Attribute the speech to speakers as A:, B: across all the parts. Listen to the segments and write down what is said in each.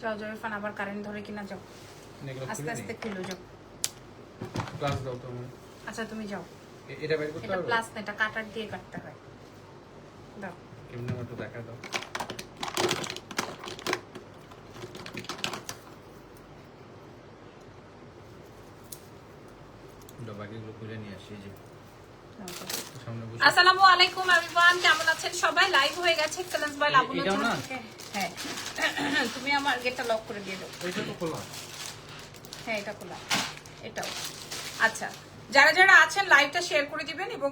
A: যাও যাও ইরফান, আবার কারেন্ট ধরে কিনা, যাও আস্তে আস্তে খুলো, যাও
B: ক্লাস দাও তুমি।
A: আচ্ছা তুমি যাও।
B: এটা বের করতে
A: এটা
B: হবে?
A: প্লাস না, এটা কাটার দিয়ে কাটতে হয়। দাও।
B: কেমনে মতো দেখা দাও। বাকিগুলো খুলে নিয়ে আসি যে সামনে বসে।
A: আসসালামু আলাইকুম এভরিওয়ান, কেমন আছেন সবাই? লাইভ হয়ে গেছে এক্সেলেন্স বাই লাবণ্য থেকে। হ্যাঁ তুমি আমার গেটটা লক করে দিয়ে দাও।
B: এটা তো খোলা।
A: হ্যাঁ এটা খোলা, এটাও। আচ্ছা, যারা যারা আছেন লাইভটা শেয়ার করে দিবেন, এবং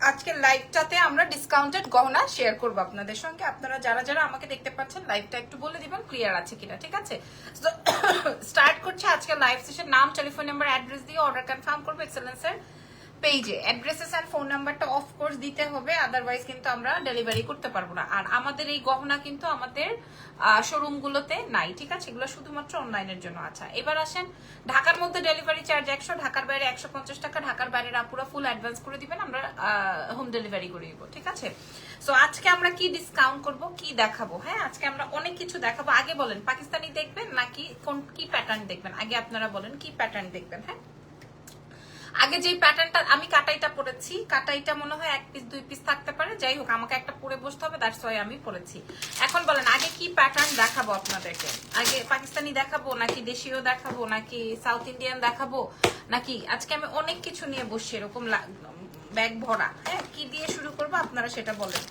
A: আজকের লাইভটাতে আমরা ডিসকাউন্টেড গহনা শেয়ার করব আপনাদের সঙ্গে। আপনারা যারা যারা আমাকে দেখতে পাচ্ছেন লাইভটা একটু বলে দিবেন ক্লিয়ার আছে কিনা, ঠিক আছে? স্টার্ট করছে আজকের লাইভ সেশন। নাম, টেলিফোন নাম্বার, অ্যাড্রেস দিয়ে অর্ডার কনফার্ম করবো এক্সেলেন্সের পেজে। অ্যাড্রেসেস এন্ড ফোন নাম্বারটা অফ কোর্স দিতে হবে, আদারওয়াইজ কিন্তু আমরা ডেলিভারি করতে পারবো না। আর আমাদের এই গহনা কিন্তু আমাদের শোরুম গুলোতে নাই, ঠিক আছে? এগুলো শুধুমাত্র অনলাইনের জন্য। আচ্ছা এবার আসেন, ঢাকার মধ্যে ডেলিভারি চার্জ 100, ঢাকার বাইরে 150 টাকা। ঢাকার বাইরে আপুরা ফুল অ্যাডভান্স করে দিবেন, আমরা হোম ডেলিভারি করে দিব, ঠিক আছে? সো আজকে আমরা কি ডিসকাউন্ট করব, কি দেখাবো? হ্যাঁ আজকে আমরা অনেক কিছু দেখাবো। আগে বলেন পাকিস্তানি দেখবেন নাকি কি প্যাটার্ন দেখবেন? আগে আপনারা বলেন কি প্যাটার্ন দেখবেন। হ্যাঁ আগে যে প্যাটার্নটা আমি কাটাইটা পরেছি, কাটাইটা মনে হয় 1 পিস 2 পিস থাকতে পারে, যাই হোক আমাকে একটা পরে বসতে হবে, দ্যাটস ওয়াই আমি পরেছি। এখন বলেন আগে কি প্যাটার্ন দেখাবো আপনাদেরকে? আগে পাকিস্তানি দেখাবো নাকি দেশীয় দেখাবো নাকি সাউথ ইন্ডিয়ান দেখাবো, নাকি আজকে আমি অনেক কিছু নিয়ে বসছি এরকম ব্যাগ ভরা। হ্যাঁ কি দিয়ে শুরু করবো আপনারা সেটা বলেন,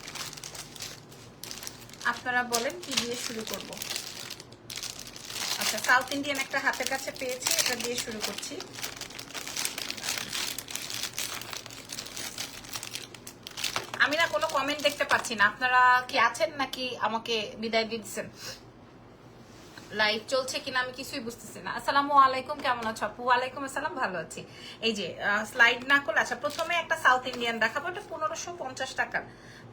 A: আপনারা বলেন কি দিয়ে শুরু করব? আচ্ছা সাউথ ইন্ডিয়ান একটা হাতের কাছে পেয়েছি, এটা দিয়ে শুরু করছি। আমি না কোনো কমেন্ট দেখতে পাচ্ছি না, আপনারা কি আছেন নাকি আমাকে বিদায় দিচ্ছেন? লাইভ চলছে কিনা আমি কিছুই বুঝতেছি না। আসসালামু আলাইকুম, কেমন আছো আপু? ওয়ালাইকুম আসসালাম, ভালো আছি। এই যে স্লাইড না করলে, আচ্ছা প্রথমে একটা সাউথ ইন্ডিয়ান দেখাবো, এটা 1550 টাকার।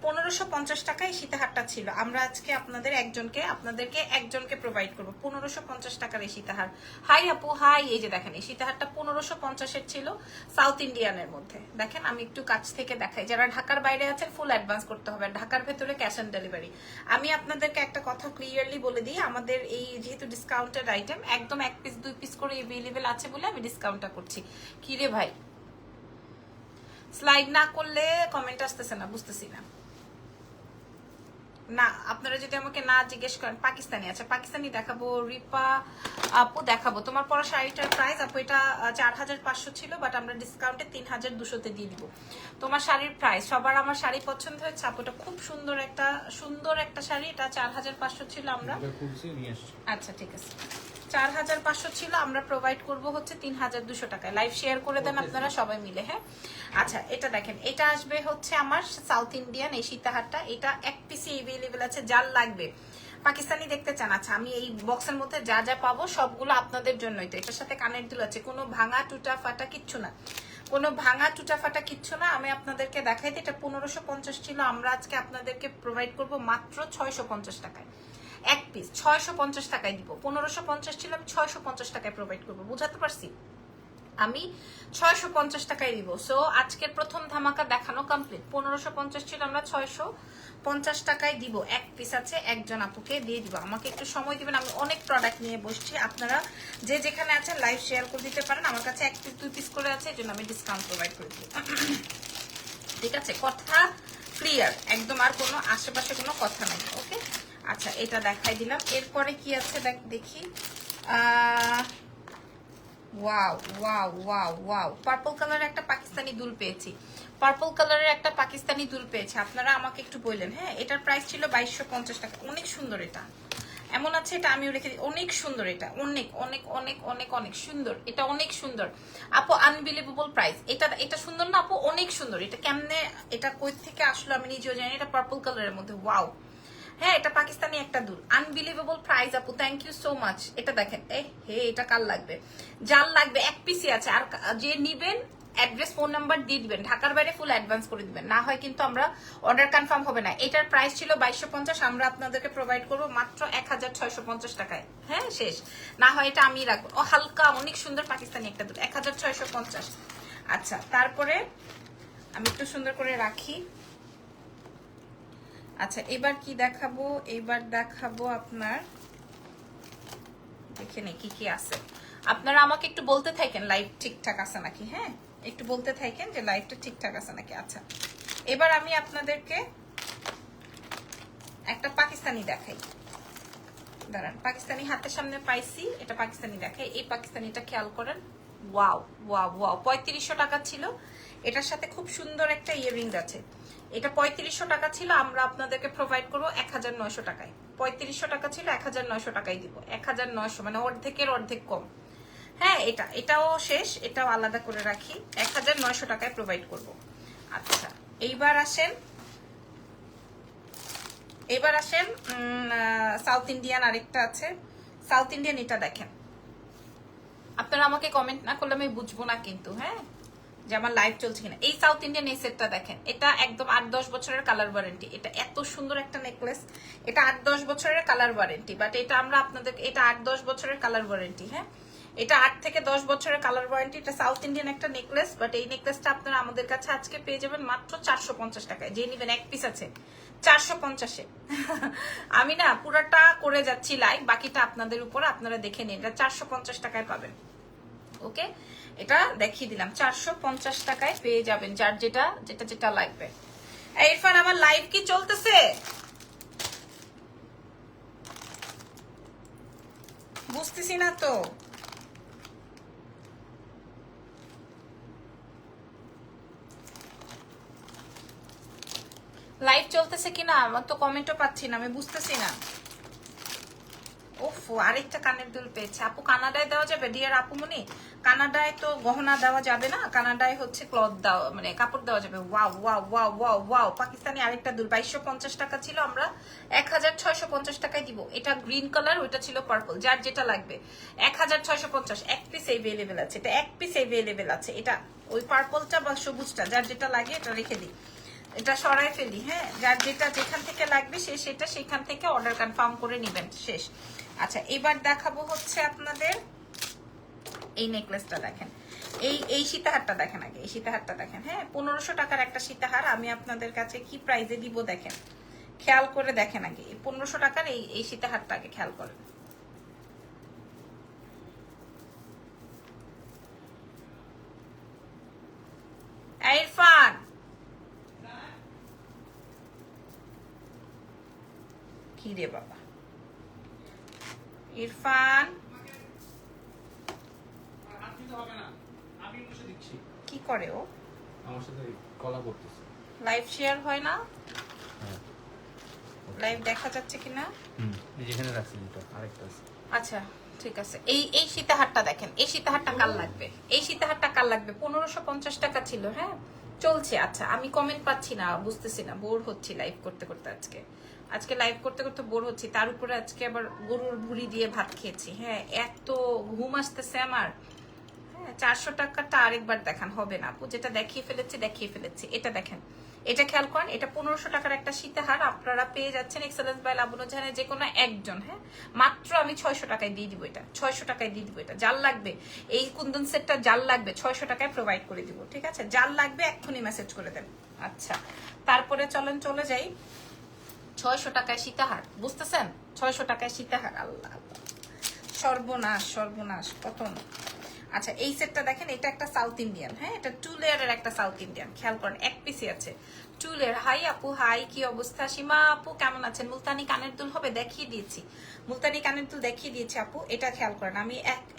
A: 1550 টাকায় সীতাহারটা ছিল। আমরা আজকে আপনাদেরকে একজনকে প্রোভাইড করবো 1550 টাকার এই সীতাহার। হাই আপু হাই, এই যে দেখেন এই সীতাহারটা 1550-এর ছিল সাউথ ইন্ডিয়ানের মধ্যে। দেখেন আমি একটু কাছ থেকে দেখাই, যারা ঢাকার বাইরে আছেন ফুল অ্যাডভান্স করতে হবে, ঢাকার ভেতরে ক্যাশ অন ডেলিভারি। আমি আপনাদেরকে একটা কথা ক্লিয়ারলি বলে দিই, আমাদের এই যেহেতু ডিসকাউন্টেড আইটেম, একদম 1 পিস 2 পিস করে এভেলেবেল আছে বলে আমি ডিসকাউন্টটা করছি। কি রে ভাই, স্লাইড না করলে কমেন্ট আসতেছে না, বুঝতেছি না। না আপনারা যদি আমাকে না জিজ্ঞেস করেন পাকিস্তানি, আচ্ছা পাকিস্তানি দেখাবো। রিপা আপু দেখাবো, তোমার পরা শাড়িটার প্রাইস আপু এটা 4500 ছিল, বাট আমরা ডিসকাউন্টে 3200-তে দিয়ে দিব। তোমার শাড়ির প্রাইস, সবার আমার শাড়ি পছন্দ হয়েছে আপু, এটা খুব সুন্দর একটা শাড়ি, এটা 4500 ছিল। আমরা আচ্ছা ঠিক আছে, 4500 ছিল, আমরা প্রোভাইড করব হচ্ছে 3200 টাকায়। লাইভ শেয়ার করে দেন আপনারা সবাই মিলে। হ্যাঁ আচ্ছা এটা দেখেন, এটা আসবে হচ্ছে আমার সাউথ ইন্ডিয়ান এই সীতাহারটা, এটা 1 পিসি এভেলেবেল আছে, যার লাগবে পাকিস্তানি দেখতে চান। আচ্ছা আমি এই বক্সের মধ্যে যা যা পাবো সবগুলো আপনাদের জন্যই। তো এটার সাথে কানের দুল আছে, কোনো ভাঙা টুটা ফাটা কিচ্ছু না, কোনো ভাঙা টুটা ফাটা কিচ্ছু না। আমি আপনাদেরকে দেখাই দিই, এটা 1550 ছিল, আমরা আজকে আপনাদেরকে প্রোভাইড করব মাত্র 650 টাকায়। 1 পিস 650 টাকায় দিব। 1550 ছিল, আমি 650 টাকায় প্রোভাইড করবো, বুঝাতে পারছি? আমি 650 টাকায় দিব। সো আজকের প্রথম ধামাকা দেখানো কমপ্লিট। 1550 ছিল, আমরা 650 টাকায় দিব। 1 পিস আছে, একজন আপুকে দিয়ে দিব। আমাকে একটু সময় দিবেন, আমি অনেক প্রোডাক্ট নিয়ে বসছি। আপনারা যে যেখানে আছেন লাইভ শেয়ার করে দিতে পারেন। আমার কাছে 1 পিস 2 পিস করে আছে, এই জন্য আমি ডিসকাউন্ট প্রোভাইড করে দিই। ঠিক আছে, কথা ক্লিয়ার একদম, আর কোনো আশেপাশে কোনো কথা নাই। ওকে আচ্ছা এটা দেখাই দিলাম। এরপরে কি আছে দেখি। Wow wow wow wow, purple কালারের একটা পাকিস্তানি দুল পেয়েছি, পার্পল কালারের একটা পাকিস্তানি দুল পেয়েছি। আপনারা আমাকে একটু বললেন। হ্যাঁ এটার প্রাইস ছিল 2250 টাকা, অনেক সুন্দর। এটা এমন আছে, এটা আমিও রেখে দিই, অনেক সুন্দর। এটা অনেক অনেক অনেক অনেক অনেক সুন্দর, এটা অনেক সুন্দর আপু, আনবিলিভেবল প্রাইস। এটা সুন্দর না আপু, অনেক সুন্দর। এটা কেমনে, এটা কই থেকে আসলো আমি নিজেও জানি। এটা পার্পল কালারের মধ্যে, ওয়াও। হ্যাঁ এটা পাকিস্তানি একটা দুল, আনবিলিভেবল প্রাইস আপু, থ্যাংক ইউ সো মাচ। এটা দেখেন, এটা কার লাগবে? যার লাগবে 1 পিসি আছে, আর যে নিবেন অ্যাড্রেস ফোন নাম্বার দিয়ে দিবেন, ঢাকার বাইরে ফুল অ্যাডভান্স করে দিবেন, না হয় কিন্তু আমরা অর্ডার কনফার্ম হবে না। এটার প্রাইস ছিল 2250, আমরা আপনাদেরকে প্রোভাইড করবো মাত্র 1650 টাকায়। হ্যাঁ শেষ, না হয় এটা আমি রাখবো। ও হালকা অনেক সুন্দর পাকিস্তানি একটা দুল, 1650। আচ্ছা তারপরে আমি একটু সুন্দর করে রাখি। আচ্ছা এবার কি দেখাবো? এবার দেখাবো আপনার দেখে নে কি কি আছে। আপনারা আমাকে একটু বলতে থাকেন লাইভ ঠিকঠাক আছে নাকি, হ্যাঁ একটু বলতে থাকেন যে লাইভটা ঠিকঠাক আছে নাকি। আচ্ছা এবার আমি আপনাদেরকে একটা পাকিস্তানি দেখাই, দাঁড়ান পাকিস্তানি হাতের সামনে পাইছি, এটা পাকিস্তানি দেখাই। এই পাকিস্তানিটা খেয়াল করেন, ওয়াও ওয়াও ওয়াও, 3500 টাকা ছিল। এটার সাথে খুব সুন্দর একটা ইয়াররিংস আছে। এটা 3500 টাকা ছিল, আমরা আপনাদেরকে প্রোভাইড করবো 1900 টাকায়। 3500 টাকা ছিল, 1900 টাকায় দিব। 1900 মানে অর্ধেকের অর্ধেক কম। হ্যাঁ এটাও শেষ, এটাও আলাদা করে রাখি, 1900 টাকায় প্রোভাইড করব। আচ্ছা এইবার আসেন সাউথ ইন্ডিয়ান আরেকটা আছে। সাউথ ইন্ডিয়ান এটা দেখেন, আপনারা আমাকে কমেন্ট না করলে আমি বুঝবো না কিন্তু, হ্যাঁ যে আমার লাইভ চলছে কিনা। এই সাউথ ইন্ডিয়ান এই সেটটা দেখেন, এটা একদম 8-10 বছরের কালার ওয়ারেন্টি। এটা এত সুন্দর একটা নেকলেস, এটা 8-10 বছরের কালার ওয়ারেন্টি, বাট এটা আমরা আপনাদের, এটা 8-10 বছরের কালার ওয়ারেন্টি, হ্যাঁ এটা 8 থেকে 10 বছরের কালার ওয়ারেন্টি। এটা সাউথ ইন্ডিয়ান একটা নেকলেস, বাট এই নেকলেসটা আপনারা আমাদের কাছে আজকে পেয়ে যাবেন মাত্র 450 টাকায়। যে নিবেন, এক পিস আছে 450-এ। আমি না পুরাটা করে যাচ্ছি লাইভ, বাকিটা আপনাদের উপর, আপনারা দেখে নিন। এটা 450 টাকায় পাবেন, ওকে এটা দেখিয়ে দিলাম। 450 টাকায় পেয়ে যাবেন, যার যেটা যেটা যেটা লাগবে। ইরফান আমার লাইভ কি চলতেছে? বুঝতেছি না তো। লাইভ চলতেছে কিনা আমার তো কমেন্টও পাচ্ছি না, আমি বুঝতেছি না। ওফ, আরেকটা কানের দুল পেয়েছে আপু। কানাডায় দেওয়া যাবে ডিয়ার আপুমনি? কানাডায় তো গহনা দেওয়া যাবে না, কানাডায় হচ্ছে ক্লথ দেওয়া, মানে কাপড় দেওয়া যাবে। Wow wow wow wow wow, Pakistani আরেকটা দুল 2250 টাকা ছিল, আমরা 1650 টাকায় দিব। এটা গ্রিন কালার, ওইটা ছিল পার্পল, যার যেটা লাগবে 1650। এক পিস এভেলেবেল আছে, এটা এক পিস এভেলেবেল আছে। এটা ওই পার্পলটা বা সবুজটা, যার যেটা লাগে এটা রেখে দিই, এটা সরাই ফেলি, হ্যাঁ যার যেটা যেখান থেকে লাগবে সে সেটা সেখান থেকে অর্ডার কনফার্ম করে নিবেন, শেষ। আচ্ছা এবার দেখাবো হচ্ছে আপনাদের এই নেকলেসটা দেখেন, এই সীতাহারটা দেখেন আগে, এই সীতাহারটা দেখেন, হ্যাঁ 1500 টাকার একটা সীতাহার আমি আপনাদের কাছে কি প্রাইজে দিব দেখেন, খেয়াল করে দেখেন আগে। 1500 টাকার এই সীতাহারটা আগে খেয়াল করেন। ইরফান কি রে বাবা, ইরফান কি করে ও?
B: আমার সাথে কলা করতেছে।
A: লাইভ শেয়ার হয় না, লাইভ দেখা যাচ্ছে কিনা?
B: যেখানে রাখছি দুটো, আরেকটা আছে।
A: আচ্ছা ঠিক আছে। এই সীতাহারটা দেখেন, এই সীতাহারটা কাল লাগবে, এই সীতাহারটা কাল লাগবে। 1550 টাকা ছিল, হ্যাঁ চলছে। আচ্ছা আমি কমেন্ট পাচ্ছি না, বুঝতেছি না, বোর হচ্ছি লাইভ করতে করতে। আজকে লাইভ করতে করতে বোর হচ্ছি, তার উপরে আজকে আবার গরুর ভুড়ি দিয়ে ভাত খেয়েছি, হ্যাঁ এত ঘুম আসতেছে আমার। হ্যাঁ 400 টাকাটা আরেকবার দেখান, হবে না আপু, যেটা দেখিয়ে ফেলেছি। এটা দেখেন, এটা খেয়াল করেন, এটা 1500 টাকার একটা সীতাহার আপনারা পেয়ে যাচ্ছেন এক্সেলেন্স বাই লাবণ্য জাহানের যে কোনো একজন, হ্যাঁ মাত্র আমি 600 টাকায় দিয়ে দিব। এটা 600 টাকায় দিয়ে দিব। এটা যার লাগবে, এই কুন্দন সেটটা যার লাগবে 600 টাকায় প্রোভাইড করে দিব, ঠিক আছে? যার লাগবে এক্ষুনি মেসেজ করে দেন। আচ্ছা তারপরে চলেন চলে যাই 600 টাকায় সীতাহার, বুঝতেছেন? 600 টাকায় সীতাহার, আল্লাহ সর্বনাশ প্রথম। আচ্ছা এই সেটটা দেখেন, এটা একটা সাউথ ইন্ডিয়ান, হ্যাঁ এটা 2 লেয়ারের একটা সাউথ ইন্ডিয়ান, খেয়াল করেন এক পিসি আছে 2 লেয়ার। হাই আপু, হাই কি অবস্থা? সীমা আপু কেমন আছেন? মুলতানি কানের দুল হবে, দেখিয়ে দিয়েছি, মুলতানি কানের দুল দেখিয়ে দিয়েছি আপু। এটা খেয়াল করেন, আমি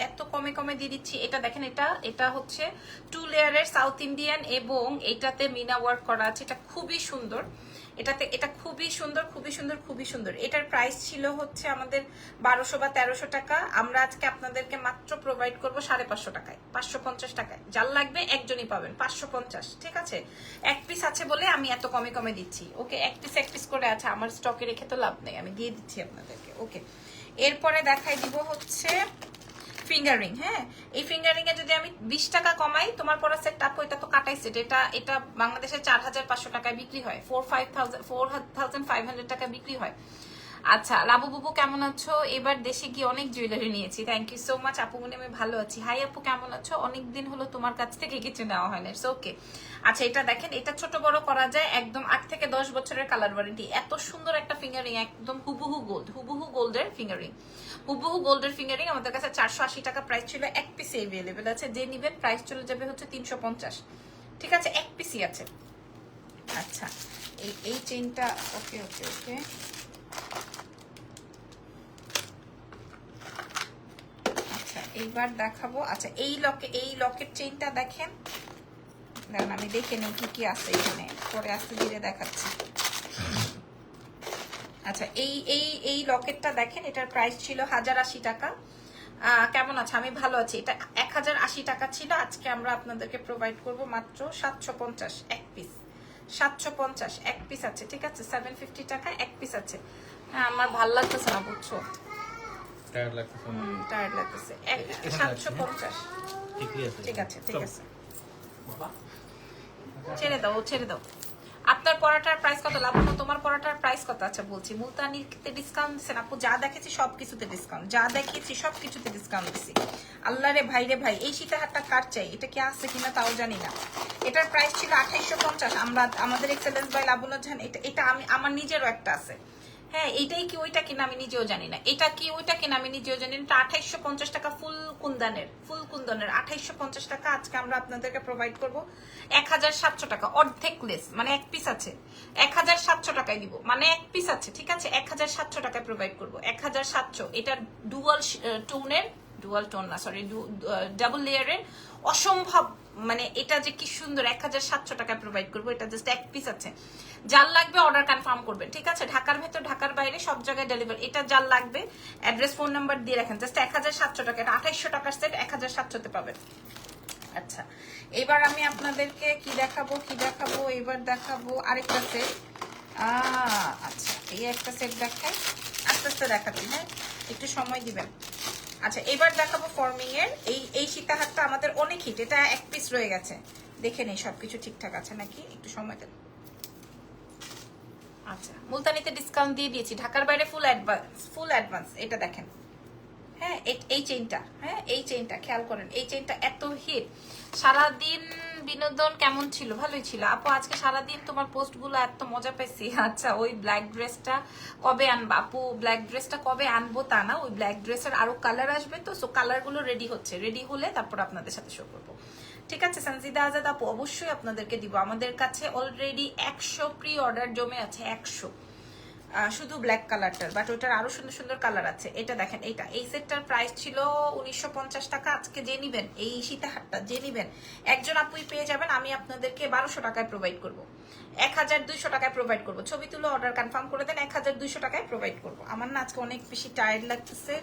A: এত কমে দিয়ে দিচ্ছি। এটা দেখেন, এটা হচ্ছে 2 লেয়ারের সাউথ ইন্ডিয়ান এবং এটাতে মিনা ওয়ার্ক করা আছে। এটা খুবই সুন্দর, এটা খুবই সুন্দর। এটার প্রাইস ছিল হচ্ছে আমাদের 1200 বা 1300 টাকা, আমরা আজকে আপনাদেরকে মাত্র প্রোভাইড করবো 550 টাকায়, 550 টাকায়। যার লাগবে একজনই পাবেন, 550, ঠিক আছে? এক পিস আছে বলে আমি এত কমে দিচ্ছি, ওকে? এক পিস করে আছে, আমার স্টকে রেখে তো লাভ নেই, আমি দিয়ে দিচ্ছি আপনাদেরকে, ওকে? এরপরে দেখাই দিব হচ্ছে ফিঙ্গারিং, হ্যাঁ এই ফিঙ্গারিং এ যদি আমি 20 টাকা কমাই, তোমার পরা সেট আপু, এটা তো কাটাই সেট, এটা বাংলাদেশে 4500 টাকায় বিক্রি হয়, 4500 টাকা বিক্রি হয়। আচ্ছা লাবু বুবু কেমন আছো? এবার দেশে গিয়ে অনেক জুয়েলারি নিয়েছি, থ্যাংক ইউ সো মাচ আপু মনে আমি ভালো আছি। হাই আপু কেমন আছো? অনেকদিন হলো তোমার কাছ থেকে কিছু নেওয়া হয় না, ইটস ওকে। আচ্ছা এটা দেখেন, এটা ছোট বড় করা যায়, একদম 8 থেকে 10 বছরের কালার ওয়ারেন্টি। এত সুন্দর একটা ফিঙ্গারিং, একদম হুবহু গোল্ড, হুবহু গোল্ডের ফিঙ্গারিং, হুবহু গোল্ডের ফিঙ্গারিং। আমাদের কাছে 480 টাকা প্রাইস ছিল, এক পিসে অ্যাভেলেবেল আছে, যে নিবেন প্রাইস চলে যাবে হচ্ছে 350। ঠিক আছে, এক পিসই আছে। আচ্ছা এই চেইনটা, ওকে ওকে ওকে, আচ্ছা এইবার দেখাবো। আচ্ছা এই লকেট চেইনটা দেখেন, দেখেন আমি দেখে নিই কি কি আছে এখানে, পরে আস্তে ধীরে দেখাচ্ছি। আচ্ছা এই লকেটটা দেখেন, এটার প্রাইস ছিল 1080 টাকা। কেমন আছে? আমি ভালো আছি। এটা 1080 টাকা ছিল, আজকে আমরা আপনাদেরকে প্রোভাইড করব মাত্র 750 এক পিস। 750 এক পিস আছে, ঠিক আছে? 750 টাকা এক পিস আছে। হ্যাঁ আমার ভালো লাগতেছে না, বুঝছো?
B: টায়ার লাগতেছে না?
A: টায়ার্ড লাগতেছে।
B: এখানে
A: 750।
B: ঠিকই আছে।
A: ঠিক আছে ঠিক আছে, ছেড়ে দাও ছেড়ে দাও। আপনার পরাটার প্রাইস কত? লাবণ্য তোমার পরাটার প্রাইস কত? আচ্ছা বলছি, মুলতানিতে ডিসকাউন্ট দিচ্ছেন আপু? যা দেখেছি সবকিছুতে ডিসকাউন্ট, যা দেখিয়েছি সবকিছুতে ডিসকাউন্ট দিচ্ছি। আল্লাহ রে ভাই রে ভাই, এই সীতাহারটা কার চাই? এটা কি আছে কিনা তাও জানি না। এটার প্রাইস ছিল 2850। আমরা আমাদের এক্সেলেন্স বাই লাবণ্য জান, এটা আমি আমার নিজেরও একটা আছে। হ্যাঁ এইটাই কি ওইটা কিনা আমি নিজেও জানি না, এটা কি ওইটা কিনা আমি নিজেও জানি না। এটা 2850 টাকা ফুল কুন্দনের 2850 টাকা আজকে আমরা আপনাদেরকে প্রোভাইড করব 1700 টাকা, অর্ধেক লেস, মানে এক পিস আছে 1700 টাকায় দিব, মানে এক পিস আছে, ঠিক আছে? 1700 টাকায় প্রোভাইড করব 1700। এটা ডুয়াল টোনের, ডুয়াল টোন না সরি, ডাবল লেয়ারের, অসম্ভব, মানে এটা যে কি সুন্দর। 1700 টাকায় প্রোভাইড করবো, এটা জাস্ট এক পিস আছে। যার লাগবে অর্ডার কনফার্ম করবেন, ঠিক আছে? ঢাকার ভেতর ঢাকার বাইরে সব জায়গায় ডেলিভারি। এটা যার লাগবে অ্যাড্রেস ফোন নাম্বার দিয়ে রাখেন, জাস্ট 1700 টাকা। এটা 2800 টাকার সেট 1700-তে পাবেন। আচ্ছা এবার আমি আপনাদেরকে কি দেখাবো এবার দেখাবো আরেকটা সেট। আচ্ছা এই একটা সেট দেখাই, আস্তে আস্তে দেখাচ্ছি, হ্যাঁ একটু সময় দিবেন। আচ্ছা এবার দেখাবো ফর্মিং এর এই সীতাহারটা আমাদের অনেক হিট, এটা এক পিস রয়ে গেছে, দেখে নেই সবকিছু ঠিকঠাক আছে নাকি, একটু সময় দেন। আচ্ছা মুলতানিতে ডিসকাউন্ট দিয়ে দিয়েছি, ঢাকার বাইরে ফুল অ্যাডভান্স। এটা দেখেন, হ্যাঁ এই চেইনটা, হ্যাঁ এই চেইনটা খেয়াল করেন, এই চেইনটা এত হিট। সারাদিন বিনোদন কেমন ছিল? ভালোই ছিল আপু। আজকে সারাদিন তোমার পোস্টগুলো এত মজা পেয়েছি। আচ্ছা ওই ব্ল্যাক ড্রেসটা কবে আনবো আপু? ব্ল্যাক ড্রেসটা কবে আনবো তা না, ওই ব্ল্যাক ড্রেসের আরো কালার আসবে, তো সো কালারগুলো রেডি হচ্ছে, রেডি হলে তারপর আপনাদের সাথে শো করবো, ঠিক আছে? সঞ্জিদা আজাদ আপু অবশ্যই আপনাদেরকে দিব। আমাদের কাছে অলরেডি 100 প্রি অর্ডার জমে আছে, 100 শুধু ব্ল্যাক কালারটার, বাট ওটার আরো সুন্দর সুন্দর কালার আছে। এটা দেখেন, এই সেটটার প্রাইস ছিল 1950 টাকা। আজকে যে নিবেন এই সীতাহারটা, যে নিবেন একজন আপুই পেয়ে যাবেন, আমি আপনাদেরকে 1200 টাকায় প্রোভাইড করব, 1200 টাকায় প্রোভাইড করব। ছবি তুলে অর্ডার কনফার্ম করে দেন, 1200 টাকায় প্রোভাইড করব। আমার না আজকে অনেক বেশি টায়ার্ড লাগতেছে,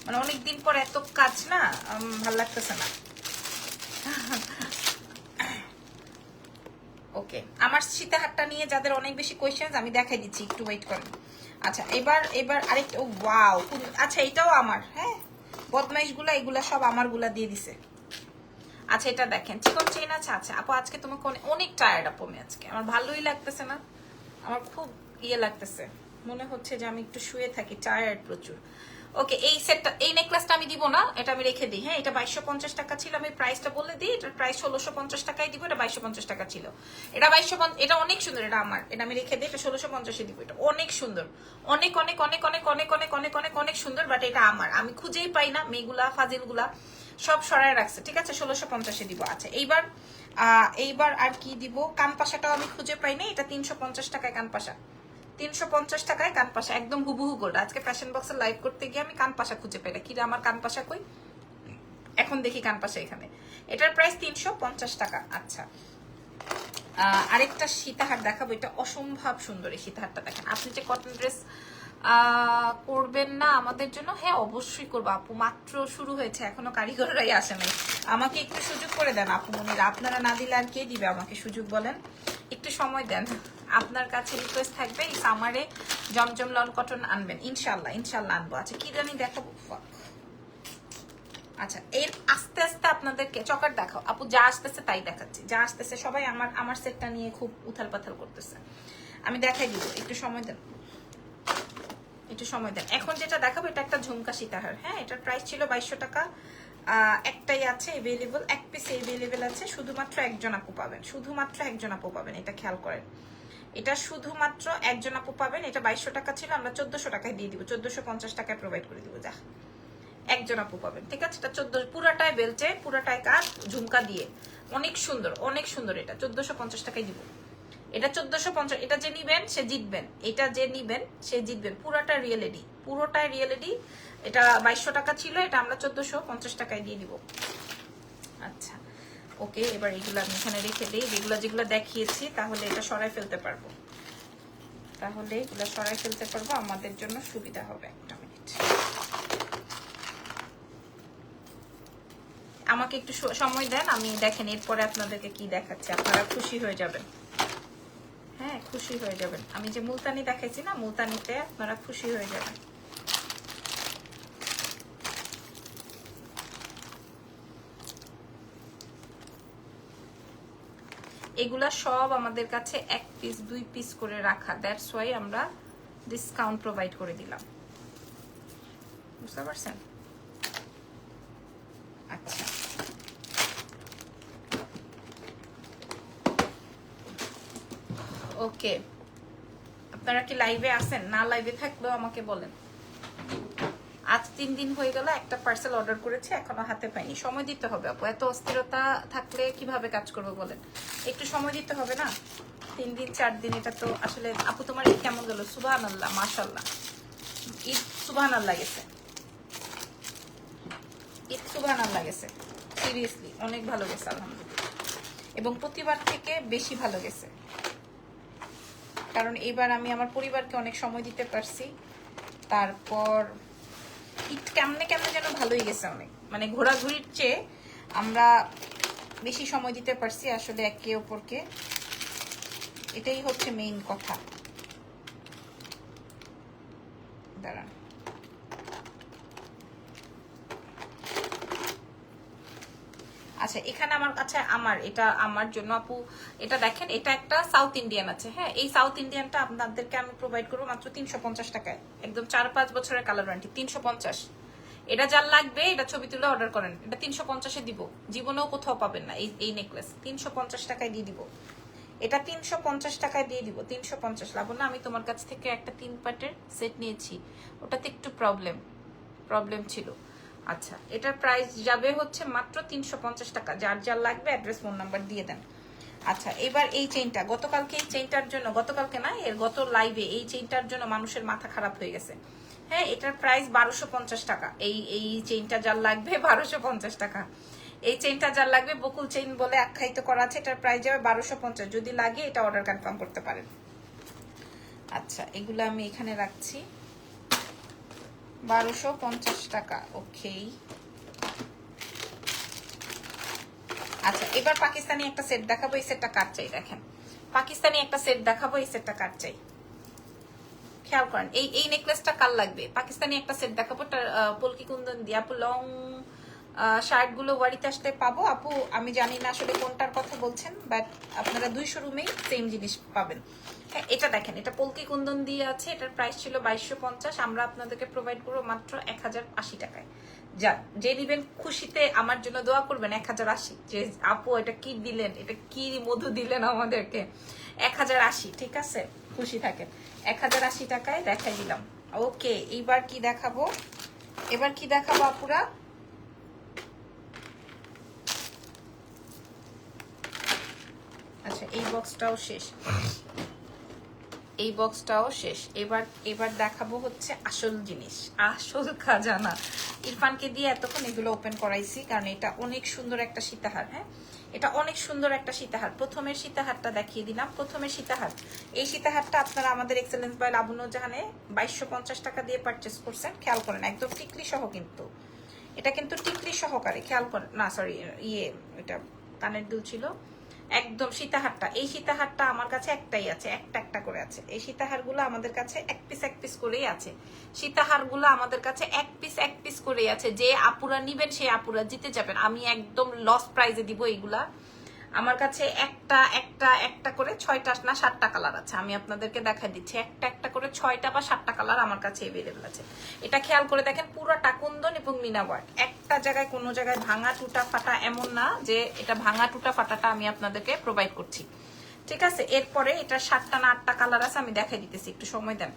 A: মানে অনেকদিন পর এত কাজ না, ভাল লাগতেছে না। ওকে আমার সীতাহারটা নিয়ে যাদের অনেক বেশি কোয়েশ্চেন আমি দেখাই দিচ্ছি, একটু ওয়েট করেন। আচ্ছা এবার আরেকটা, ওয়াও, আচ্ছা এটাও আমার, হ্যাঁ বদমাইশগুলা এগুলা সব আমারগুলা দিয়ে দিছে। আচ্ছা এটা দেখেন, চিকন চেইন আছে। আচ্ছা আপু আজকে তোমাকে অনেক টায়ার্ড আপু, আমি আজকে আমার ভালোই লাগতেছে না, আমার খুব ইয়ে লাগতেছে, মনে হচ্ছে যে আমি একটু শুয়ে থাকি, টায়ার্ড প্রচুর। ওকে এই সেটটা, এই নেকলেসটা আমি দিব না, এটা আমি রেখে দিই। হ্যাঁ এটা 2250 টাকা ছিল, আমি প্রাইসটা বলে দিই, এটার প্রাইস 1650 টাকায় দিব, এটা 2250 টাকা ছিল। এটা 2250, এটা অনেক সুন্দর, এটা আমার, এটা আমি রেখে দিই, এটা 1650-এ দিব। এটা অনেক সুন্দর, অনেক অনেক অনেক অনেক অনেক অনেক অনেক অনেক অনেক সুন্দর, বাট এটা আমার, আমি খুঁজেই পাই না, মেয়েগুলা ফাজিলগুলা সব সরায় রাখছে, ঠিক আছে? 1650-এ দিব। আচ্ছা এইবার আর কি দিব? কানপাশাটাও আমি খুঁজে পাই না, এটা 350 টাকায় কানপাশা, 350 টাকায় কানপাশা, একদম হুবহু গোল্ড। আজকে ফ্যাশন বক্সের লাইভ করতে গিয়ে আমি কানপাশা খুঁজে পাই না, কি রে আমার কানপাশা কই? এখন দেখি কানপাশা এখানে, এটার প্রাইস 350 টাকা। আচ্ছা আরেকটা সীতাহার দেখাবো, এটা অসম্ভব সুন্দর। এই সীতাহারটা দেখেন, আপনি যে কটন ড্রেস করবেন না আমাদের জন্য? হ্যাঁ অবশ্যই করবো আপু, মাত্র শুরু হয়েছে, এখনো কারিগররাই আসে নাই। আমাকে একটু সুযোগ করে দেন আপু মনিরা, আপনারা না দিলে আর কে দিবে আমাকে সুযোগ বলেন? একটু সময় দেন, আপনার কাছে রিকোয়েস্ট থাকবে এই সামারে জমজম লন কটন আনবেন, ইনশাল্লাহ ইনশাল্লাহ আনবো। আচ্ছা কি জানি দেখাবো, আচ্ছা এর আস্তে আস্তে আপনাদেরকে চকার দেখাও আপু, যা আসতেছে তাই দেখাচ্ছি, যা আসতেছে। সবাই আমার সেটটা নিয়ে খুব উথাল পাথাল করতেছে, আমি দেখাই দিব, একটু সময় দেন, একটু সময় দেন। এখন যেটা দেখাবো এটা একটা ঝুমকা সীতাহার, হ্যাঁ এটার প্রাইস ছিল 2200 টাকা। একটাই আছে अवेलेबल, এক পিস अवेलेबल আছে, শুধুমাত্র একজন আপু পাবেন, শুধুমাত্র একজন আপু পাবেন, এটা খেয়াল করেন, এটা শুধুমাত্র একজন আপু পাবেন। এটা 2200 টাকা ছিল, আমরা 1400 টাকায় দিয়ে দিব, 1450 টাকায় প্রোভাইড করে দিব, যা একজন আপু পাবেন, ঠিক আছে। এটা 14, পুরাটাই বেলচে, পুরাটাই কাজ, ঝুমকা দিয়ে, অনেক সুন্দর, অনেক সুন্দর। এটা 1450 টাকায় দিব, এটা 1450। এটা যে নিবেন সে জিতবেন, এটা যে নিবেন সে জিতবেন, পুরাটা রিয়েলিটি, পুরোটাই রিয়েলিটি। এটা 2200 টাকা ছিল, এটা আমরা 1450 টাকায় দিয়ে দিব। আচ্ছা ওকে, এবার এগুলো আমি এখানে রেখে দিই, যেগুলো দেখিয়েছি, তাহলে এটা সরাই ফেলতে পারবো, তাহলে এগুলো সরাই ফেলতে পারবো, আমাদের জন্য সুবিধা হবে। একটা মিনিট, আমাকে একটু সময় দেন, আমি দেখেন এরপরে আপনাদেরকে কি দেখাচ্ছি, আপনারা খুশি হয়ে যাবেন, হ্যাঁ খুশি হয়ে যাবেন। আমি যে মুলতানি দেখাইছি না, মুলতানিতে আপনারা খুশি হয়ে যাবেন। এগুলা সব আমাদের কাছে 1 পিস 2 পিস করে রাখা, দ্যাটস ওয়াই আমরা ডিসকাউন্ট প্রোভাইড করে দিলাম, বুঝতে পারছেন? আচ্ছা ওকে, আপনারা কি লাইভে আছেন? না লাইভে থাকলেও আমাকে বলেন। আজ 3 দিন হয়ে গেল, একটা পার্সেল অর্ডার করেছে, এখনো হাতে পাইনি। সময় দিতে হবে আপু, এত অস্থিরতা থাকলে কিভাবে কাজ করবো বলেন, একটু সময় দিতে হবে না? 3 দিন 4 দিন, এটা তো আসলে। আপু তোমার ঈদ কেমন গেল? সুবহানাল্লাহ, মাশাআল্লাহ, ঈদ সুবহানাল্লাহ গেছে, ঈদ সুবহানাল্লাহ গেছে, সিরিয়াসলি অনেক ভালো গেছে আলহামদুলিল্লাহ, এবং প্রতিবার থেকে বেশি ভালো গেছে, কারণ এবার আমি আমার পরিবারকে অনেক সময় দিতে পারছি। তারপর ঈদ কেমনে কেমনে যেন ভালোই গেছে অনেক, মানে ঘোরাঘুরির চেয়ে আমরা বেশি সময় দিতে পারছি আসলে একে অপরকে, এটাই হচ্ছে মেইন কথা। দাঁড়ান, আচ্ছা এখানে আমার কাছে, এটা আমার জন্য আপু, এটা দেখেন, এটা একটা সাউথ ইন্ডিয়ান আছে, হ্যাঁ এই সাউথ ইন্ডিয়ানটা আপনাদেরকে আমি প্রোভাইড করবো মাত্র 350 টাকায়, একদম 4-5 বছরের কালার ওয়ারেন্টি, 350। এটা যার লাগবে এটা ছবি তুলে অর্ডার করেন, এটা 350-এ দিব, জীবনেও কোথাও পাবেন না এই নেকলেস, 350 টাকায় দিয়ে দিব, এটা 350 টাকায় দিয়ে দিব, 350। লাবণ্য আমি তোমার কাছ থেকে একটা 3 পার্টের সেট নিয়েছি, ওটাতে একটু প্রবলেম ছিল। আচ্ছা এটার প্রাইস যাবে হচ্ছে মাত্র 350 টাকা, যার যার লাগবে অ্যাড্রেস ফোন নাম্বার দিয়ে দেন। আচ্ছা এবার এই চেইনটা, গতকালকে এই চেইনটার জন্য, গতকালকে না এর গত লাইভে এই চেইনটার জন্য মানুষের মাথা খারাপ হয়ে গেছে, হ্যাঁ এটার প্রাইস 1250 টাকা, এই চেইনটা যার লাগবে 1250 টাকা, এই চেইনটা যার লাগবে, বকুল চেইন বলে আখ্যায়িত করা আছে, এটার প্রাইস যাবে 1250, যদি লাগে এটা অর্ডার কনফার্ম করতে পারেন। আচ্ছা এগুলো আমি এখানে রাখছি, 1250 টাকা, ওকে। আচ্ছা এবার পাকিস্তানি একটা সেট দেখাবো, এই সেটটা কার চাই দেখেন, পাকিস্তানি একটা সেট দেখাবো, এই সেটটা কার চাই খেয়াল করেন, এই নেকলেসটা কার লাগবে, পাকিস্তানি একটা সেট দেখাবো, পলকি কুন্দন দিয়ে। আপু লং শার্ট গুলো ওয়ারিতে আসলে পাবো আপু, আমি জানি না আসলে কোনটার কথা বলছেন, বাট আপনারা 200 রুমেই সেম জিনিস পাবেন। হ্যাঁ এটা দেখেন, এটা পলকি কুন্দন দিয়ে আছে, এটার প্রাইস ছিল 2250, আমরা আপনাদেরকে প্রোভাইড করবো মাত্র 1080 টাকায়। যা যে নিবেন খুশিতে আমার জন্য দোয়া করবেন, 1080, যে আপু এটা কি দিলেন, এটা কি মধু দিলেন আমাদেরকে, 1080, ঠিক আছে, খুশি থাকেন। 1080 টাকায় দেখাই দিলাম, ওকে। এবার কি দেখাবো, আপুরা, আচ্ছা এই বক্সটাও শেষ, এবার দেখাবো হচ্ছে আসল জিনিস, আসল খাজানা। ইরফানকে দিয়ে এতক্ষণ এগুলো ওপেন করাইছি, কারণ এটা অনেক সুন্দর একটা সীতাহার, হ্যাঁ এটা অনেক সুন্দর একটা সীতাহার। প্রথমের সীতাহারটা দেখিয়ে দিলাম, প্রথমের সীতাহার, এই সীতাহারটা আপনারা আমাদের এক্সেলেন্স বাই লাবণ্য জাহানে 2250 টাকা দিয়ে পারচেস করছেন, খেয়াল করেন একদম টিকলি সহ, কিন্তু এটা কিন্তু টিকলি সহকারে, খেয়াল করেন, না সরি এটা কানের দুল ছিল, একদম সীতাহারটা, এই সীতাহারটা আমার কাছে একটাই আছে, একটা করে আছে, এই সীতাহারগুলো আমাদের কাছে এক পিস করেই আছে, সীতাহারগুলো আমাদের কাছে এক পিস করেই আছে, যে আপুরা নিবেন সেই আপুরা জিতে যাবেন, আমি একদম লস প্রাইজে দিব এইগুলা, আমার কাছে একটা একটা একটা করে 6টা না 7টা কালার আছে, আমি আপনাদেরকে দেখাই দিচ্ছি। একটা একটা করে 6টা বা 7টা কালার আমার কাছে अवेलेबल আছে। এটা খেয়াল করে দেখেন, পুরোটা কুন্দন এবং মিনা ওয়ার্ক। একটা জায়গায় কোনো জায়গায় ভাঙা টুটা ফাটা এমন না যে এটা ভাঙা টুটা ফাটাটা আমি আপনাদেরকে প্রোভাইড করছি, ঠিক আছে। এরপরে এটা 7টা না 8টা কালার আছে, আমি দেখাই দিতেছি, একটু সময় দেন।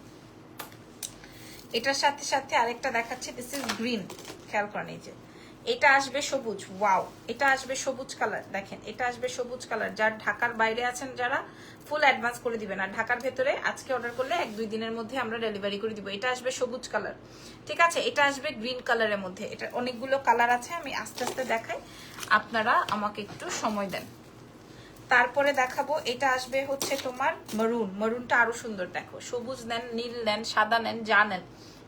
A: এটার সাথে সাথে আরেকটা দেখাচ্ছি, দিস ইজ গ্রিন, খেয়াল করেন এই যে এটা আসবে সবুজ, ওয়াও, এটা আসবে সবুজ কালার, দেখেন এটা আসবে সবুজ কালার। যার ঢাকার বাইরে আছেন যারা ফুল অ্যাডভান্স করে দিবেন, আর ঢাকার ভেতরে আজকে অর্ডার করলে 1-2 দিনের মধ্যে আমরা ডেলিভারি করে দিব। এটা আসবে সবুজ কালার, ঠিক আছে। এটা আসবে গ্রিন কালারের মধ্যে, এটা অনেকগুলো কালার আছে, আমি আস্তে আস্তে দেখাই, আপনারা আমাকে একটু সময় দেন। তারপরে দেখাবো, এটা আসবে হচ্ছে তোমার মেরুন, মেরুনটা আরো সুন্দর, দেখো সবুজ নেন, নীল নেন, সাদা নেন, যা নেন,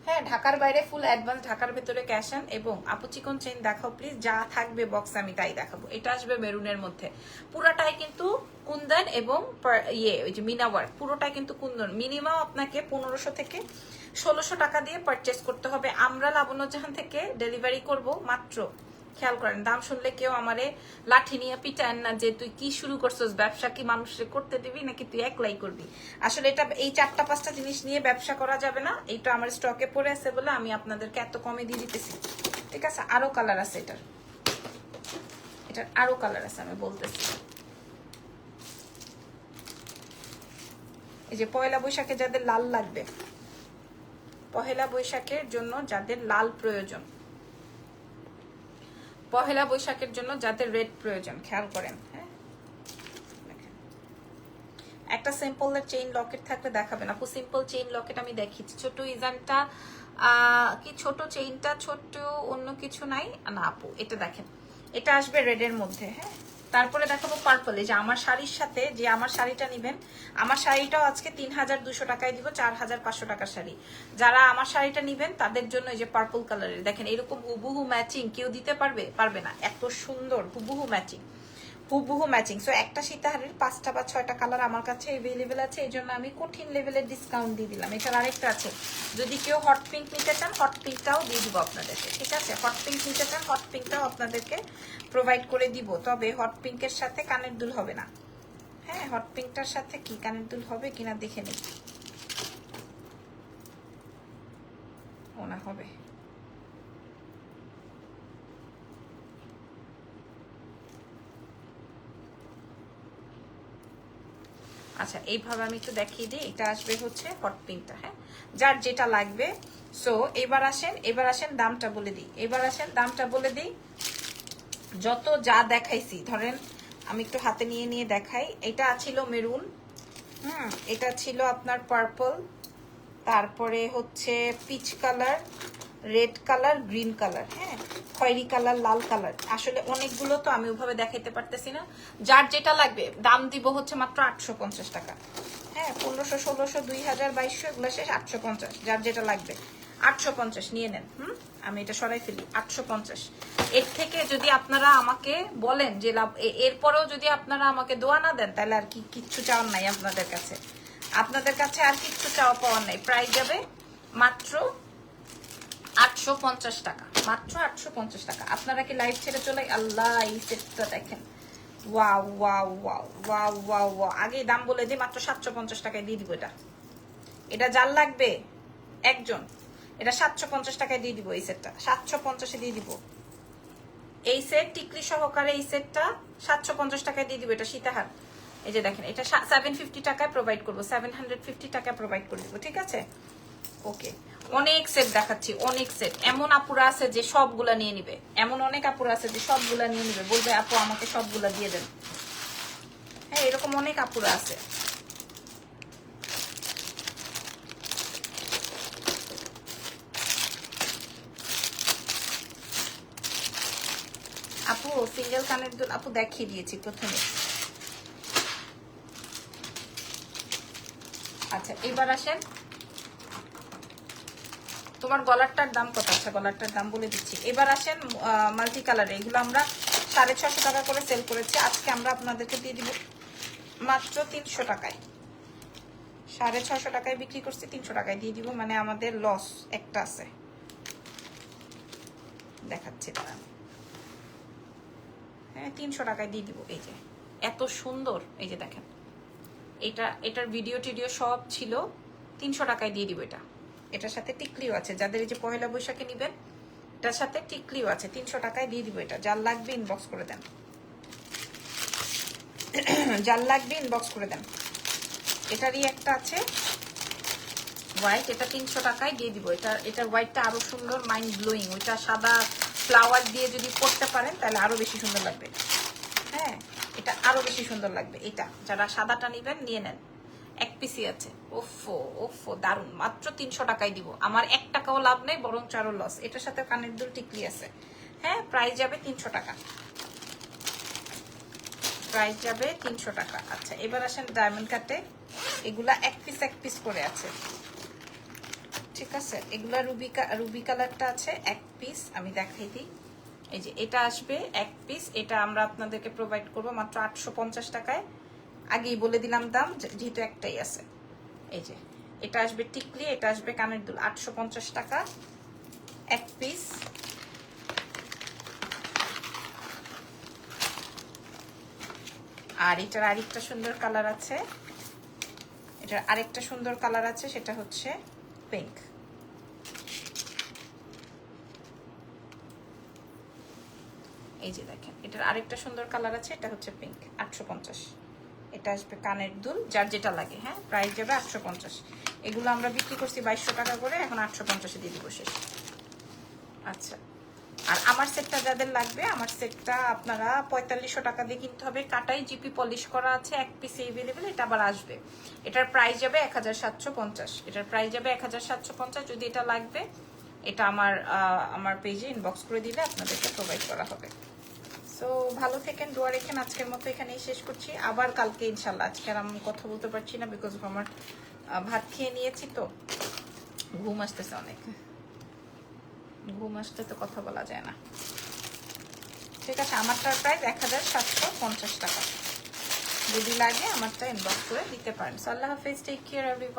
A: হ্যাঁ। ঢাকার বাইরে ফুল অ্যাডভান্স, ঢাকার ভেতরে ক্যাশ অন। এবং আপু চিকন চেইন দেখাও প্লিজ, যা থাকবে বক্স আমি তাই দেখাবো। এটা আসবে মেরুনের মধ্যে, পুরাটাই কিন্তু কুন্দন এবং ওই যে মিনা ওয়ার্ক, পুরোটাই কিন্তু কুন্দন। মিনিমাম আপনাকে 1500 থেকে 1600 টাকা দিয়ে পারচেস করতে হবে। আমরা লাবণ্যজাহান থেকে ডেলিভারি করব মাত্র, খেয়াল করেন, দাম শুনলে কেউ আমারে লাঠি নিয়ে পিটান না যে তুই কি শুরু করছস, ব্যবসা কি মানুষকে করতে দিবি নাকি তুই একলাই করবি। আসলে এটা এই 4টা-5টা জিনিস নিয়ে ব্যবসা করা যাবে না, এইটা আমার স্টকে পড়ে আছে বলে আমি আপনাদেরকে এত কমে দিয়ে দিতেছি, ঠিক আছে। আরো কালার আছে এটার, এটার আরো কালার আছে, আমি বলতেছি। এই যে পয়লা বৈশাখে যাদের লাল লাগবে, পহেলা বৈশাখের জন্য যাদের লাল প্রয়োজন, পহেলা বৈশাখের জন্য যাদের রেড প্রয়োজন, খেয়াল করেন, হ্যাঁ। একটা সিম্পলের চেইন লকেট থাকলে দেখাবেন আপু। সিম্পল চেইন লকেট আমি দেখিয়েছি, ছোট ইজানটা কি ছোট চেইনটা ছোট, অন্য কিছু নাই না আপু। এটা দেখেন, এটা আসবে রেডের মধ্যে, হ্যাঁ। তারপরে দেখাবো পার্পল, এই যে আমার শাড়ির সাথে যে আমার শাড়িটা নিবেন, আমার শাড়িটাও আজকে 3200 টাকায় দিব, 4500 টাকার শাড়ি। যারা আমার শাড়িটা নিবেন তাদের জন্য এই যে পার্পল কালারের, দেখেন এরকম হুবহু ম্যাচিং কেউ দিতে পারবে? পারবে না, এত সুন্দর হুবহু ম্যাচিং, হুবহু ম্যাচিং। সো একটা সীতাহারের 5টা বা 6টা কালার আমার কাছে অ্যাভেলেবেল আছে, এই জন্য আমি কঠিন লেভেলের ডিসকাউন্ট দিয়ে দিলাম। এছাড়া আরেকটা আছে, যদি কেউ হট পিঙ্ক নিতে চান হট পিঙ্কটাও দিয়ে দিব আপনাদেরকে, ঠিক আছে। হট পিঙ্ক নিতে চান হট পিঙ্কটাও আপনাদেরকে প্রোভাইড করে দিব, তবে হট পিঙ্কের সাথে কানের দুল হবে না, হ্যাঁ। হট পিঙ্কটার সাথে কি কানের দুল হবে কিনা দেখে নিই, ওনা হবে। আচ্ছা এইভাবে আমি একটু দেখিয়ে দিই, এটা আসবে হচ্ছে হট পিঙ্কটা, হ্যাঁ, যার যেটা লাগবে। সো এবার আসেন দামটা বলে দিই, এবার আসেন দামটা বলে দিই। যত যা দেখাইছি, ধরেন আমি একটু হাতে নিয়ে নিয়ে দেখাই। এটা ছিল মেরুন, এটা ছিল আপনার পার্পল, তারপরে হচ্ছে peach colour, red colour, green colour, হ্যাঁ, খয়েরি কালার, লাল কালার। আসলে অনেকগুলো তো আমি ওভাবে দেখাইতে পারতেছি না, যার যেটা লাগবে দাম দিব হচ্ছে মাত্র 850 টাকা, হ্যাঁ। 1500, 1600, 2000, 2200 এগুলো শেষ, 850, যার যেটা লাগবে 850 নিয়ে নেন। আমি এটা সরাই ফেলি, 850। এর থেকে যদি আপনারা আমাকে বলেন যে লাভ, এরপরেও যদি আপনারা আমাকে দোয়া না দেন, তাহলে আর কি কিচ্ছু চাওয়ার নাই আপনাদের কাছে, আপনাদের কাছে আর কিচ্ছু চাওয়া পাওয়ার নাই। প্রাইস যাবে মাত্র 850 টাকা, মাত্র 850 টাকা। আপনারা কি লাইভ ছেড়ে চলে, আল্লাহ এই সেটটা দেখেন, wow wow wow wow wow wow. আগে দাম বলে দিই, মাত্র 750 টাকায় দিয়ে দিব এটা। এটা যার লাগবে একজন, এটা 750 টাকায় দিয়ে দিব, এই সেটটা 750-এ দিয়ে দিব। এই সেট টিকলি সহকারে এই সেটটা 750 টাকায় দিয়ে দিব, এটা সীতাহার। এই যে দেখেন, এটা 750 টাকায় প্রোভাইড করবো, 750 টাকায় প্রোভাইড করে দিব, ঠিক আছে। ওকে, অনেক সেট দেখাচ্ছি, অনেক সেট। এমন আপুরা আছে যে সবগুলা নিয়ে নিবে, এমন অনেক আপুরা আছে যে সবগুলা নিয়ে নিবে, বলবে আপু আমাকে সবগুলা দিয়ে দেন, হ্যাঁ, এরকম অনেক আপুরা আছে। আপু সিঙ্গেল কানের দুল আপু দেখিয়ে দিয়েছি প্রথমে। আচ্ছা এবার আসেন, তোমার গলারটার দাম কত? আচ্ছা গলারটার দাম বলে দিচ্ছি। এবার আসেন মাল্টি কালার, এগুলো আমরা 650 টাকা করে সেল করেছি, আজকে আমরা আপনাদেরকে দিয়ে দিব মাত্র 300 টাকায়। 650 টাকায় বিক্রি করছি, 300 টাকায় দিয়ে দিব, মানে আমাদের লস একটা আছে, দেখাচ্ছি তারা, হ্যাঁ 300 টাকায় দিয়ে দিব। এই যে এত সুন্দর। এই যে দেখেন, এটার ভিডিও টিডিও সব ছিল। 300 টাকায় দিয়ে দিব এটা। এটার সাথে টিকলিও আছে, যাদের এই যে পয়লা বৈশাখে নিবেন এটার সাথে টিকলিও আছে। 300 টাকায় দিয়ে দিব এটা। যার লাগবে ইনবক্স করে দেন, যার লাগবে ইনবক্স করে দেন। এটারই একটা আছে হোয়াইট, এটা 300 টাকায় দিয়ে দিব। এটার হোয়াইটটা আরো সুন্দর, মাইন্ড ব্লোয়িং। ওইটা সাদা ফ্লাওয়ার দিয়ে যদি করতে পারেন তাহলে আরো বেশি সুন্দর লাগবে। হ্যাঁ, এটা আরো বেশি সুন্দর লাগবে। এটা যারা সাদাটা নিবেন নিয়ে নেন, এক পিসি আছে। ওফো ওফো, দারুন। মাত্র 300 টাকায় দিব। আমার 1 টাকাও লাভ নেই, বরং আরো লস। এটার সাথে কানের দুল টিকলি আছে। হ্যাঁ, প্রাইস যাবে 300 টাকা, প্রাইস যাবে 300 টাকা। আচ্ছা, এবার আসেন ডায়মন্ড কাটে। এগুলা এক পিস করে আছে, ঠিক আছে। এগুলা রুবি কালারটা আছে এক পিস। আমি দেখাই দিই। এই যে এটা আসবে এক পিস। এটা আমরা আপনাদেরকে প্রোভাইড করব মাত্র 850 টাকায়। আগেই বলে দিলাম দাম, যেহেতু একটাই আছে। এই যে এটা আসবে টিকলি, এটা আসবে কানের দুল, 850 টাকা এক পিস। আর এটার আরেকটা সুন্দর কালার আছে, এটার আরেকটা সুন্দর কালার আছে, সেটা হচ্ছে পিঙ্ক। এই যে দেখেন, এটার আরেকটা সুন্দর কালার আছে, এটা হচ্ছে পিঙ্ক। 850। এটা আসবে কানের দুল, যার যেটা লাগে। হ্যাঁ, প্রাইস যাবে 850। এগুলো আমরা বিক্রি করছি 2200 টাকা করে, এখন 850 দিয়ে দিব শেষ। আচ্ছা, আর আমার সেটটা যাদের লাগবে, আমার সেটটা আপনারা 4500 টাকা দিয়ে কিনতে হবে। কাটাই জিপি পলিশ করা আছে, এক পিস এভেলেবেল। এটা আবার আসবে, এটার প্রাইস যাবে 1750। এটার প্রাইস যাবে 1750। যদি এটা লাগবে, এটা আমার পেজে ইনবক্স করে দিলে আপনাদেরকে প্রোভাইড করা হবে। সো ভালো থেকেন, দোয়া রেখেন। আজকের মতো এখানেই শেষ করছি। আবার কালকে ইনশাল্লাহ। আজকে আর আমি কথা বলতে পারছি না, বিকজ অফ আমার ভাত খেয়ে নিয়েছি, তো ঘুম আসতেছে অনেক। ঘুম আসলে তো কথা বলা যায় না। ঠিক আছে, আমারটার প্রাইস 1750 টাকা। যদি লাগে আমারটা ইনবক্স করে দিতে পারেন। সো আল্লাহ হাফেজ, টেক কেয়ার এভরিওয়ান।